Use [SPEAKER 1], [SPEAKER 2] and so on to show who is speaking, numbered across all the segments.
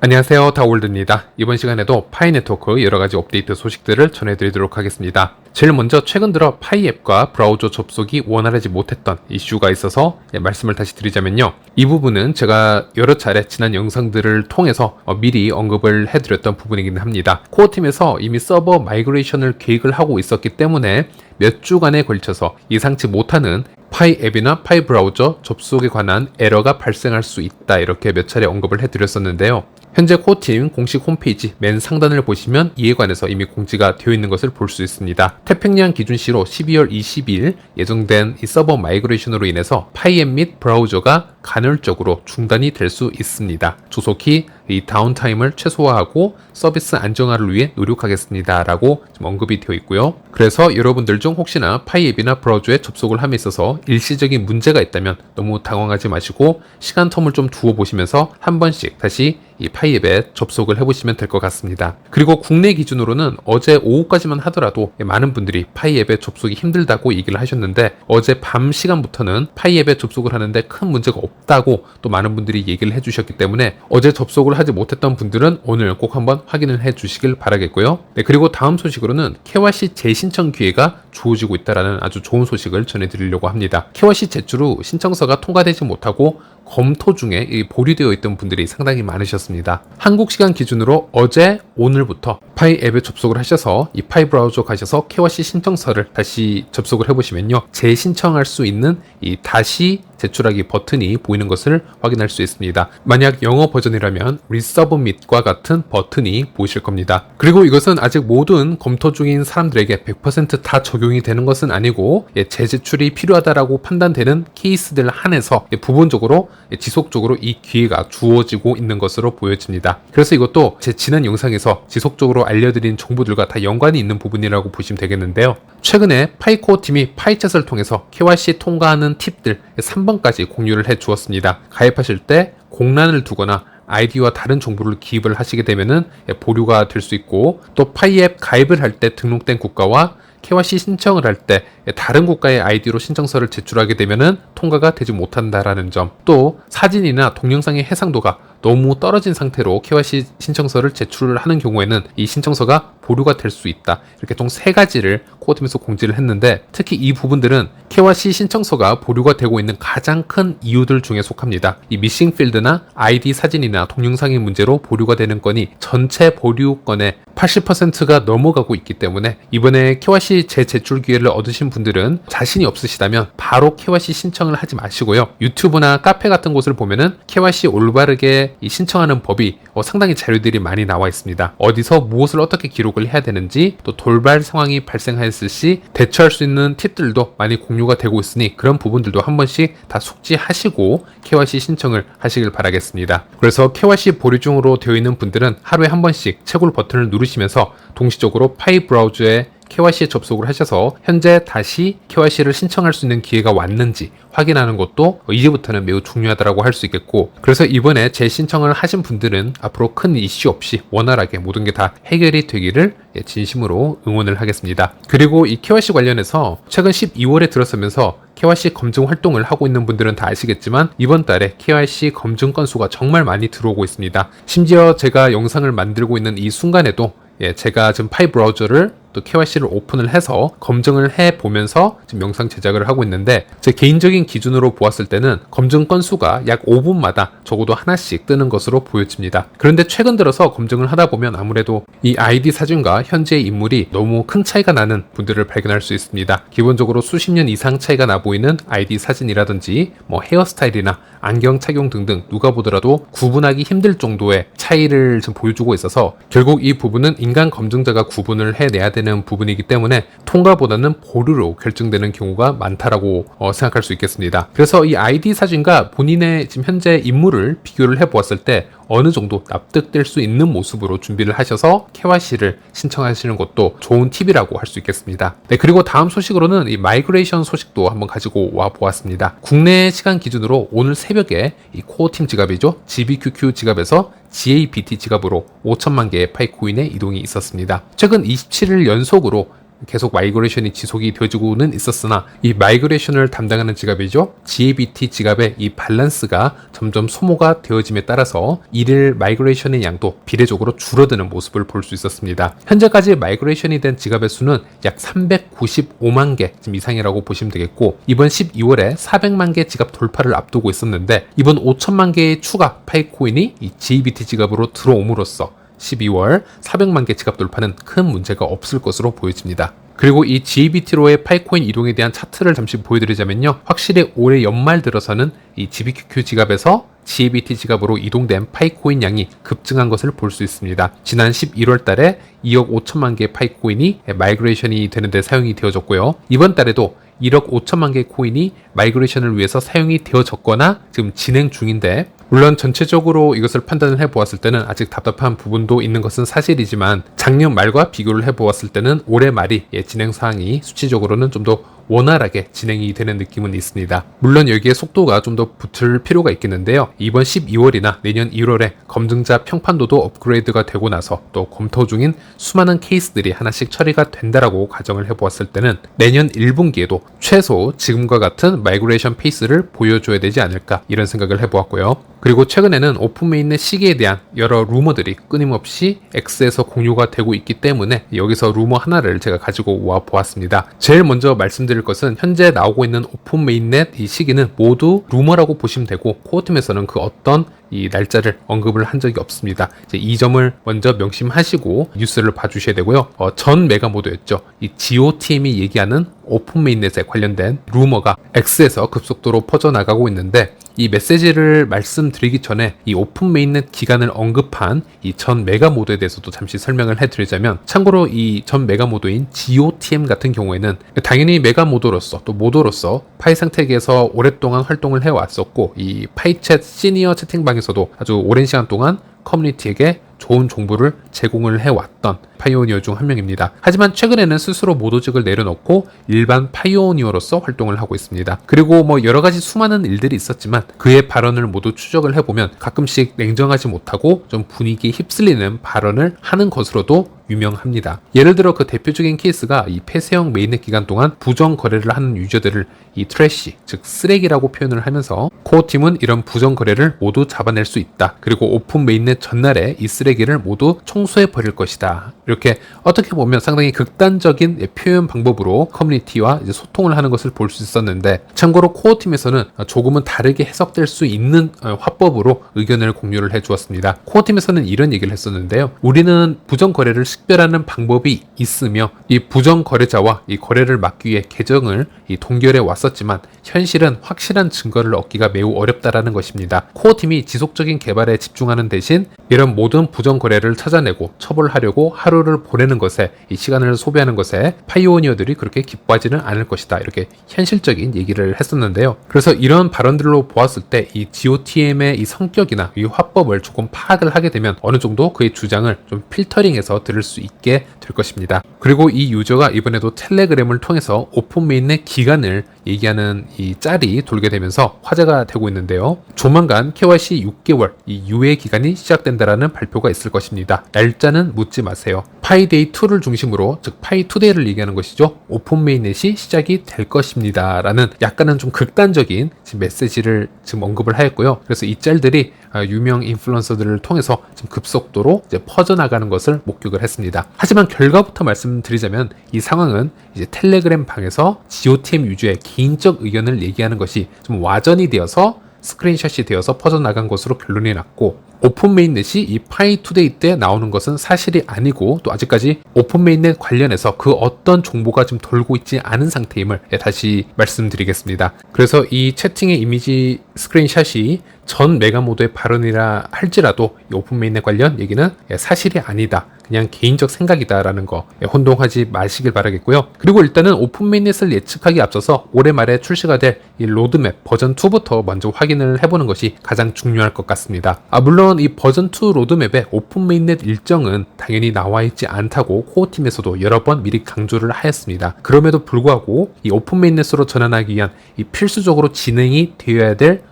[SPEAKER 1] 안녕하세요, 다올드입니다. 이번 시간에도 파이 네트워크 여러가지 업데이트 소식들을 전해드리도록 하겠습니다. 제일 먼저 최근 들어 파이 앱과 브라우저 접속이 원활하지 못했던 이슈가 있어서 말씀을 다시 드리자면요. 이 부분은 제가 여러 차례 지난 영상들을 통해서 미리 언급을 해드렸던 부분이긴 합니다. 코어팀에서 이미 서버 마이그레이션을 계획을 하고 있었기 때문에 몇 주간에 걸쳐서 예상치 못하는 파이 앱이나 파이 브라우저 접속에 관한 에러가 발생할 수 있다, 이렇게 몇 차례 언급을 해드렸었는데요. 현재 코어팀 공식 홈페이지 맨 상단을 보시면 이에 관해서 이미 공지가 되어 있는 것을 볼 수 있습니다. 태평양 기준시로 12월 20일 예정된 이 서버 마이그레이션으로 인해서 파이 앱 및 브라우저가 간헐적으로 중단이 될 수 있습니다. 조속히 이 다운타임을 최소화하고 서비스 안정화를 위해 노력하겠습니다 라고 지금 언급이 되어 있고요. 그래서 여러분들 중 혹시나 파이 앱이나 브라우저에 접속을 함에 있어서 일시적인 문제가 있다면 너무 당황하지 마시고 시간 텀을 좀 두어 보시면서 한 번씩 다시 이 파이 앱에 접속을 해보시면 될 것 같습니다. 그리고 국내 기준으로는 어제 오후까지만 하더라도 많은 분들이 파이 앱에 접속이 힘들다고 얘기를 하셨는데, 어제 밤 시간부터는 파이 앱에 접속을 하는데 큰 문제가 없다고 또 많은 분들이 얘기를 해주셨기 때문에 어제 접속을 하지 못했던 분들은 오늘 꼭 한번 확인을 해 주시길 바라겠고요. 네, 그리고 다음 소식으로는 KYC 재신청 기회가 주어지고 있다는 아주 좋은 소식을 전해드리려고 합니다. KYC 제출 후 신청서가 통과되지 못하고 검토 중에 보류되어 있던 분들이 상당히 많으셨습니다. 한국 시간 기준으로 어제 오늘부터 파이 앱에 접속을 하셔서 이 파이 브라우저 가셔서 KYC 신청서를 다시 접속을 해보시면요, 재신청할 수 있는 이 다시 제출하기 버튼이 보이는 것을 확인할 수 있습니다. 만약 영어 버전이라면 Resubmit과 같은 버튼이 보이실 겁니다. 그리고 이것은 아직 모든 검토 중인 사람들에게 100% 다 적용이 되는 것은 아니고 재제출이 필요하다라고 판단되는 케이스들 한해서 부분적으로 지속적으로 이 기회가 주어지고 있는 것으로 보여집니다. 그래서 이것도 제 지난 영상에서 지속적으로 알려드린 정보들과 다 연관이 있는 부분이라고 보시면 되겠는데요. 최근에 파이코어 팀이 파이챗을 통해서 KYC 통과하는 팁들 3번까지 공유를 해 주었습니다. 가입하실 때 공란을 두거나 아이디와 다른 정보를 기입을 하시게 되면은 보류가 될 수 있고, 또 파이 앱 가입을 할 때 등록된 국가와 KYC 신청을 할 때 다른 국가의 아이디로 신청서를 제출하게 되면은 통과가 되지 못한다라는 점, 또 사진이나 동영상의 해상도가 너무 떨어진 상태로 KYC 신청서를 제출을 하는 경우에는 이 신청서가 보류가 될 수 있다, 이렇게 총 3가지를 코어팀에서 공지를 했는데, 특히 이 부분들은 KYC 신청서가 보류가 되고 있는 가장 큰 이유들 중에 속합니다. 이 미싱 필드나 아이디 사진이나 동영상의 문제로 보류가 되는 건이 전체 보류 건의 80%가 넘어가고 있기 때문에 이번에 KYC 재제출 기회를 얻으신 분들은 자신이 없으시다면 바로 KYC 신청을 하지 마시고요. 유튜브나 카페 같은 곳을 보면은 KYC 올바르게 신청하는 법이 상당히 자료들이 많이 나와 있습니다. 어디서 무엇을 어떻게 기록을 해야 되는지, 또 돌발 상황이 발생하였을 시 대처할 수 있는 팁들도 많이 공유가 되고 있으니 그런 부분들도 한 번씩 다 숙지하시고 KYC 신청을 하시길 바라겠습니다. 그래서 KYC 보류 중으로 되어 있는 분들은 하루에 한 번씩 채굴 버튼을 누르시면서 동시적으로 파이 브라우저에 KYC에 접속을 하셔서 현재 다시 KYC를 신청할 수 있는 기회가 왔는지 확인하는 것도 이제부터는 매우 중요하다고 할 수 있겠고, 그래서 이번에 재신청을 하신 분들은 앞으로 큰 이슈 없이 원활하게 모든 게 다 해결이 되기를 진심으로 응원을 하겠습니다. 그리고 이 KYC 관련해서 최근 12월에 들어서면서 KYC 검증 활동을 하고 있는 분들은 다 아시겠지만 이번 달에 KYC 검증 건수가 정말 많이 들어오고 있습니다. 심지어 제가 영상을 만들고 있는 이 순간에도 제가 지금 파이 브라우저를 또 KYC를 오픈을 해서 검증을 해보면서 지금 영상 제작을 하고 있는데, 제 개인적인 기준으로 보았을 때는 검증 건수가 약 5분마다 적어도 하나씩 뜨는 것으로 보여집니다. 그런데 최근 들어서 검증을 하다 보면 아무래도 이 아이디 사진과 현재의 인물이 너무 큰 차이가 나는 분들을 발견할 수 있습니다. 기본적으로 수십 년 이상 차이가 나 보이는 아이디 사진이라든지 헤어스타일이나 안경 착용 등등 누가 보더라도 구분하기 힘들 정도의 차이를 지금 보여주고 있어서 결국 이 부분은 인간 검증자가 구분을 해내야 되는 부분이기 때문에 통과보다는 보류로 결정되는 경우가 많다라고 생각할 수 있겠습니다. 그래서 이 아이디 사진과 본인의 지금 현재 인물을 비교를 해보았을 때 어느 정도 납득될 수 있는 모습으로 준비를 하셔서 KYC를 신청하시는 것도 좋은 팁이라고 할 수 있겠습니다. 네, 그리고 다음 소식으로는 이 마이그레이션 소식도 한번 가지고 와 보았습니다. 국내 시간 기준으로 오늘 새벽에 이 코어팀 지갑이죠, GBQQ 지갑에서 GABT 지갑으로 5천만 개의 파이코인의 이동이 있었습니다. 최근 27일 연속으로 계속 마이그레이션이 지속이 되어지고는 있었으나 이 마이그레이션을 담당하는 지갑이죠. GABT 지갑의 이 밸런스가 점점 소모가 되어짐에 따라서 일일 마이그레이션의 양도 비례적으로 줄어드는 모습을 볼 수 있었습니다. 현재까지 마이그레이션이 된 지갑의 수는 약 395만 개 이상이라고 보시면 되겠고, 이번 12월에 400만 개 지갑 돌파를 앞두고 있었는데 이번 5천만 개의 추가 파이코인이 이 GABT 지갑으로 들어옴으로써 12월 400만 개 지갑 돌파는 큰 문제가 없을 것으로 보여집니다. 그리고 이 GABT로의 파이코인 이동에 대한 차트를 잠시 보여드리자면요, 확실히 올해 연말 들어서는 이 GBQQ 지갑에서 GABT 지갑으로 이동된 파이코인 양이 급증한 것을 볼 수 있습니다. 지난 11월 달에 2억 5천만 개의 파이코인이 마이그레이션이 되는데 사용이 되어졌고요. 이번 달에도 1억 5천만 개의 코인이 마이그레이션을 위해서 사용이 되어졌거나 지금 진행 중인데, 물론 전체적으로 이것을 판단을 해보았을 때는 아직 답답한 부분도 있는 것은 사실이지만 작년 말과 비교를 해보았을 때는 올해 말이 진행 사항이 수치적으로는 좀 더 원활하게 진행이 되는 느낌은 있습니다. 물론 여기에 속도가 좀 더 붙을 필요가 있겠는데요. 이번 12월이나 내년 1월에 검증자 평판도도 업그레이드가 되고 나서 또 검토 중인 수많은 케이스들이 하나씩 처리가 된다라고 가정을 해보았을 때는 내년 1분기에도 최소 지금과 같은 마이그레이션 페이스를 보여줘야 되지 않을까, 이런 생각을 해보았고요. 그리고 최근에는 오픈메인넷 시기에 대한 여러 루머들이 끊임없이 X에서 공유가 되고 있기 때문에 여기서 루머 하나를 제가 가지고 와 보았습니다. 제일 먼저 말씀드릴 것은 현재 나오고 있는 오픈메인넷 이 시기는 모두 루머라고 보시면 되고, 코어팀에서는 그 어떤 이 날짜를 언급을 한 적이 없습니다. 이제 이 점을 먼저 명심하시고 뉴스를 봐주셔야 되고요. 전 메가모드였죠. 이 GOTM이 얘기하는 오픈메인넷에 관련된 루머가 X에서 급속도로 퍼져나가고 있는데, 이 메시지를 말씀드리기 전에 이 오픈메인넷 기간을 언급한 이 전 메가모드에 대해서도 잠시 설명을 해드리자면, 참고로 이 전 메가모드인 GOTM 같은 경우에는 당연히 메가모드로서 또 모드로서 파이 상태계에서 오랫동안 활동을 해왔었고, 이 파이챗 시니어 채팅방에서도 아주 오랜 시간 동안 커뮤니티에게 좋은 정보를 제공을 해왔던 파이오니어 중 한 명입니다. 하지만 최근에는 스스로 모도직을 내려놓고 일반 파이오니어로서 활동을 하고 있습니다. 그리고 뭐 여러가지 수많은 일들이 있었지만 그의 발언을 모두 추적을 해보면 가끔씩 냉정하지 못하고 좀 분위기에 휩쓸리는 발언을 하는 것으로도 유명합니다. 예를 들어 그 대표적인 케이스가 이 폐쇄형 메인넷 기간 동안 부정 거래를 하는 유저들을 이 트래시, 즉 쓰레기라고 표현을 하면서 코어팀은 이런 부정 거래를 모두 잡아낼 수 있다. 그리고 오픈 메인넷 전날에 이 쓰레기를 모두 청소해 버릴 것이다. 이렇게 어떻게 보면 상당히 극단적인 표현 방법으로 커뮤니티와 이제 소통을 하는 것을 볼 수 있었는데, 참고로 코어팀에서는 조금은 다르게 해석될 수 있는 화법으로 의견을 공유를 해주었습니다. 코어팀에서는 이런 얘기를 했었는데요. 우리는 부정 거래를 식별하는 방법이 있으며 이 부정 거래자와 이 거래를 막기 위해 계정을 동결해 왔었지만 현실은 확실한 증거를 얻기가 매우 어렵다라는 것입니다. 코어팀이 지속적인 개발에 집중하는 대신 이런 모든 부정 거래를 찾아내고 처벌하려고 하루를 보내는 것에, 이 시간을 소비하는 것에 파이오니어들이 그렇게 기뻐하지는 않을 것이다. 이렇게 현실적인 얘기를 했었는데요. 그래서 이런 발언들로 보았을 때 이 GOTM의 이 성격이나 이 화법을 조금 파악을 하게 되면 어느 정도 그의 주장을 좀 필터링해서 들을 수 있게 될 것입니다. 그리고 이 유저가 이번에도 텔레그램을 통해서 오픈 메인넷 기간을 얘기하는 이 짤이 돌게 되면서 화제가 되고 있는데요. 조만간 KYC 6개월 이 유예 기간이 시작된다라는 발표가 있을 것입니다. 날짜는 묻지 마세요. 파이데이 2를 중심으로, 즉 파이 투데이를 얘기하는 것이죠. 오픈 메인넷이 시작이 될 것입니다. 라는 약간은 좀 극단적인 지금 메시지를 지금 언급을 하였고요. 그래서 이 짤들이 유명 인플루언서들을 통해서 지금 급속도로 이제 퍼져나가는 것을 목격을 했습니다. 하지만 결과부터 말씀드리자면 이 상황은 이제 텔레그램 방에서 GOTM 유저의 개인적 의견을 얘기하는 것이 좀 와전이 되어서 스크린샷이 되어서 퍼져나간 것으로 결론이 났고, 오픈 메인넷이 이 파이 투데이 때 나오는 것은 사실이 아니고, 또 아직까지 오픈 메인넷 관련해서 그 어떤 정보가 좀 돌고 있지 않은 상태임을 다시 말씀드리겠습니다. 그래서 이 채팅의 이미지 스크린샷이 전 메가모드의 발언이라 할지라도 이 오픈 메인넷 관련 얘기는 사실이 아니다, 그냥 개인적 생각이다라는 거 혼동하지 마시길 바라겠고요. 그리고 일단은 오픈 메인넷을 예측하기 앞서서 올해 말에 출시가 될 이 로드맵 버전 2부터 먼저 확인을 해보는 것이 가장 중요할 것 같습니다. 물론 이 버전 2 로드맵의 오픈 메인넷 일정은 당연히 나와 있지 않다고 코어팀에서도 여러 번 미리 강조를 하였습니다. 그럼에도 불구하고 이 오픈 메인넷으로 전환하기 위한 이 필수적으로 진행이 되어야 될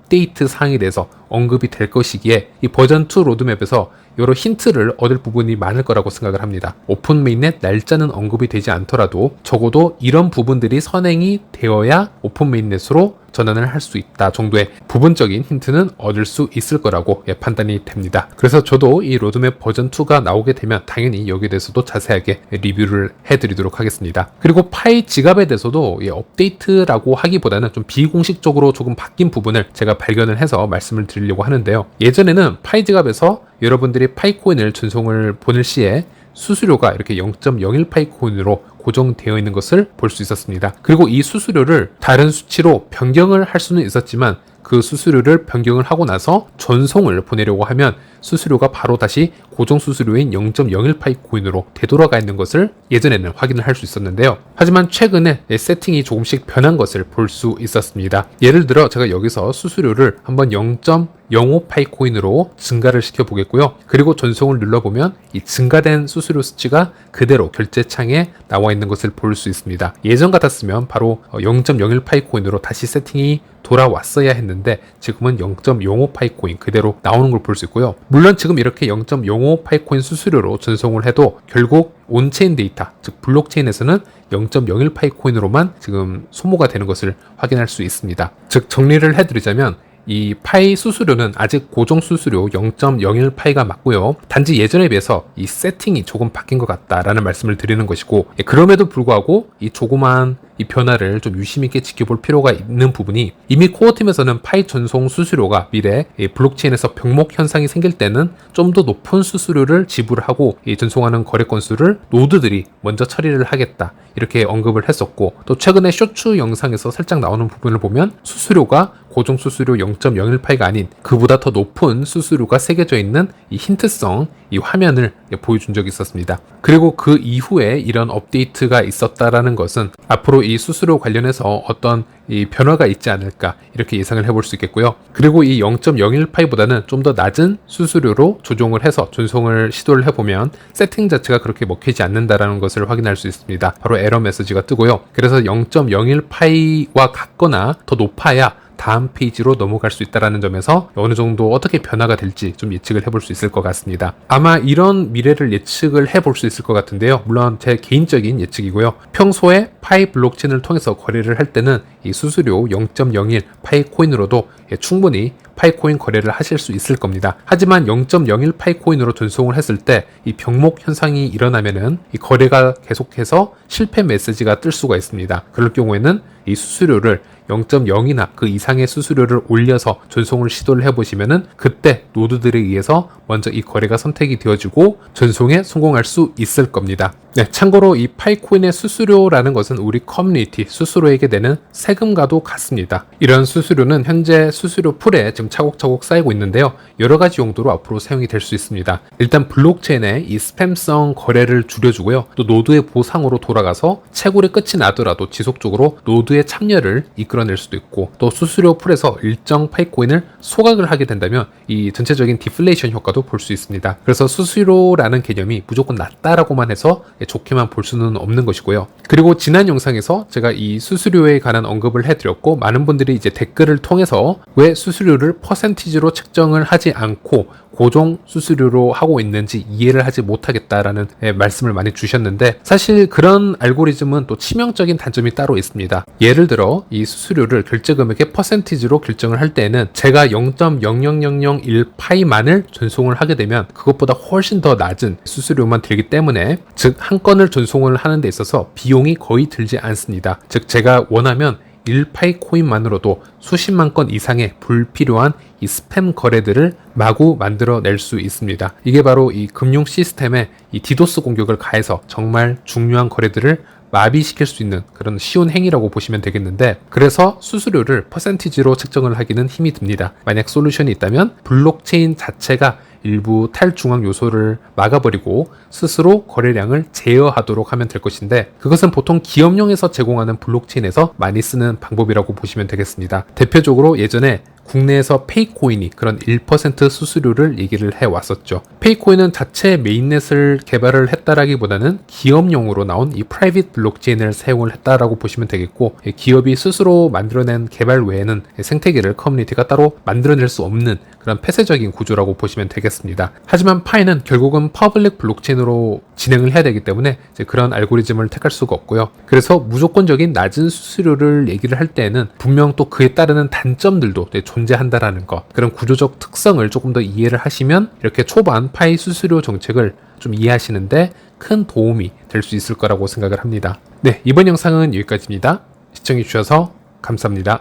[SPEAKER 1] 업데이트 사항에 대해서 언급이 될 것이기에 이 버전 2 로드맵에서 여러 힌트를 얻을 부분이 많을 거라고 생각을 합니다. 오픈 메인넷 날짜는 언급이 되지 않더라도 적어도 이런 부분들이 선행이 되어야 오픈 메인넷으로 전환을 할 수 있다 정도의 부분적인 힌트는 얻을 수 있을 거라고 판단이 됩니다. 그래서 저도 이 로드맵 버전 2가 나오게 되면 당연히 여기에 대해서도 자세하게 리뷰를 해드리도록 하겠습니다. 그리고 파이 지갑에 대해서도 업데이트라고 하기보다는 좀 비공식적으로 조금 바뀐 부분을 제가 발견을 해서 말씀을 드리려고 하는데요. 예전에는 파이 지갑에서 여러분들이 파이코인을 전송을 보낼 시에 수수료가 이렇게 0.01 파이코인으로 고정되어 있는 것을 볼 수 있었습니다. 그리고 이 수수료를 다른 수치로 변경을 할 수는 있었지만 그 수수료를 변경을 하고 나서 전송을 보내려고 하면 수수료가 바로 다시 고정 수수료인 0.01 파이코인으로 되돌아가 있는 것을 예전에는 확인을 할 수 있었는데요. 하지만 최근에 세팅이 조금씩 변한 것을 볼 수 있었습니다. 예를 들어 제가 여기서 수수료를 한번 0.05 파이코인으로 증가를 시켜 보겠고요. 그리고 전송을 눌러보면 이 증가된 수수료 수치가 그대로 결제창에 나와 있는 것을 볼 수 있습니다. 예전 같았으면 바로 0.01 파이코인으로 다시 세팅이 돌아왔어야 했는데 지금은 0.05 파이코인 그대로 나오는 걸 볼 수 있고요. 물론 지금 이렇게 0.05 파이코인 수수료로 전송을 해도 결국 온체인 데이터, 즉 블록체인에서는 0.01 파이코인으로만 지금 소모가 되는 것을 확인할 수 있습니다. 즉 정리를 해드리자면 이 파이 수수료는 아직 고정 수수료 0.01 파이가 맞고요. 단지 예전에 비해서 이 세팅이 조금 바뀐 것 같다라는 말씀을 드리는 것이고, 그럼에도 불구하고 이 조그만 이 변화를 좀 유심 있게 지켜볼 필요가 있는 부분이, 이미 코어팀에서는 파이 전송 수수료가 미래 블록체인에서 병목 현상이 생길 때는 좀 더 높은 수수료를 지불하고 전송하는 거래 건수를 노드들이 먼저 처리를 하겠다 이렇게 언급을 했었고, 또 최근에 쇼츠 영상에서 살짝 나오는 부분을 보면 수수료가 고정 수수료 0.01 파이가 아닌 그보다 더 높은 수수료가 새겨져 있는 이 힌트성 이 화면을 보여준 적이 있었습니다. 그리고 그 이후에 이런 업데이트가 있었다라는 것은 앞으로 이 수수료 관련해서 어떤 이 변화가 있지 않을까 이렇게 예상을 해볼 수 있겠고요. 그리고 이 0.01 파이보다는 좀 더 낮은 수수료로 조정을 해서 전송을 시도를 해보면 세팅 자체가 그렇게 먹히지 않는다라는 것을 확인할 수 있습니다. 바로 에러 메시지가 뜨고요. 그래서 0.01 파이와 같거나 더 높아야 다음 페이지로 넘어갈 수 있다는 점에서 어느 정도 어떻게 변화가 될지 좀 예측을 해볼 수 있을 것 같습니다. 아마 이런 미래를 예측을 해볼 수 있을 것 같은데요. 물론 제 개인적인 예측이고요. 평소에 파이 블록체인을 통해서 거래를 할 때는 이 수수료 0.01 파이 코인으로도 충분히 파이코인 거래를 하실 수 있을 겁니다. 하지만 0.01 파이코인으로 전송을 했을 때 이 병목 현상이 일어나면은 이 거래가 계속해서 실패 메시지가 뜰 수가 있습니다. 그럴 경우에는 이 수수료를 0.0이나 그 이상의 수수료를 올려서 전송을 시도를 해보시면은 그때 노드들에 의해서 먼저 이 거래가 선택이 되어지고 전송에 성공할 수 있을 겁니다. 네, 참고로 이 파이코인의 수수료라는 것은 우리 커뮤니티 스스로에게 내는 세금과도 같습니다. 이런 수수료는 현재 수수료 풀에 지금 차곡차곡 쌓이고 있는데요. 여러 가지 용도로 앞으로 사용이 될 수 있습니다. 일단 블록체인의 이 스팸성 거래를 줄여주고요. 또 노드의 보상으로 돌아가서 채굴이 끝이 나더라도 지속적으로 노드의 참여를 이끌어낼 수도 있고, 또 수수료 풀에서 일정 파이코인을 소각을 하게 된다면 이 전체적인 디플레이션 효과도 볼 수 있습니다. 그래서 수수료라는 개념이 무조건 낮다라고만 해서 좋게만 볼 수는 없는 것이고요. 그리고 지난 영상에서 제가 이 수수료에 관한 언급을 해드렸고, 많은 분들이 이제 댓글을 통해서 왜 수수료를 퍼센티지로 책정을 하지 않고 고정 수수료로 하고 있는지 이해를 하지 못하겠다라는 말씀을 많이 주셨는데, 사실 그런 알고리즘은 또 치명적인 단점이 따로 있습니다. 예를 들어 이 수수료를 결제 금액의 퍼센티지로 결정을 할 때에는 제가 0.00001 파이만을 전송을 하게 되면 그것보다 훨씬 더 낮은 수수료만 들기 때문에, 즉 한 건을 전송을 하는 데 있어서 비용이 거의 들지 않습니다. 즉 제가 원하면 1파이 코인만으로도 수십만 건 이상의 불필요한 이 스팸 거래들을 마구 만들어낼 수 있습니다. 이게 바로 이 금융 시스템에 이 디도스 공격을 가해서 정말 중요한 거래들을 마비시킬 수 있는 그런 쉬운 행위라고 보시면 되겠는데, 그래서 수수료를 퍼센티지로 책정을 하기는 힘이 듭니다. 만약 솔루션이 있다면 블록체인 자체가 일부 탈중앙 요소를 막아버리고 스스로 거래량을 제어하도록 하면 될 것인데, 그것은 보통 기업용에서 제공하는 블록체인에서 많이 쓰는 방법이라고 보시면 되겠습니다. 대표적으로 예전에 국내에서 페이코인이 그런 1% 수수료를 얘기를 해왔었죠. 페이코인은 자체 메인넷을 개발을 했다라기보다는 기업용으로 나온 이 프라이빗 블록체인을 사용을 했다라고 보시면 되겠고, 기업이 스스로 만들어낸 개발 외에는 생태계를 커뮤니티가 따로 만들어낼 수 없는 그런 폐쇄적인 구조라고 보시면 되겠습니다. 하지만 파이는 결국은 퍼블릭 블록체인으로 진행을 해야 되기 때문에 이제 그런 알고리즘을 택할 수가 없고요. 그래서 무조건적인 낮은 수수료를 얘기를 할 때에는 분명 또 그에 따르는 단점들도 존재한다라는 것, 그런 구조적 특성을 조금 더 이해를 하시면 이렇게 초반 파이 수수료 정책을 좀 이해하시는데 큰 도움이 될 수 있을 거라고 생각을 합니다. 네, 이번 영상은 여기까지입니다. 시청해주셔서 감사합니다.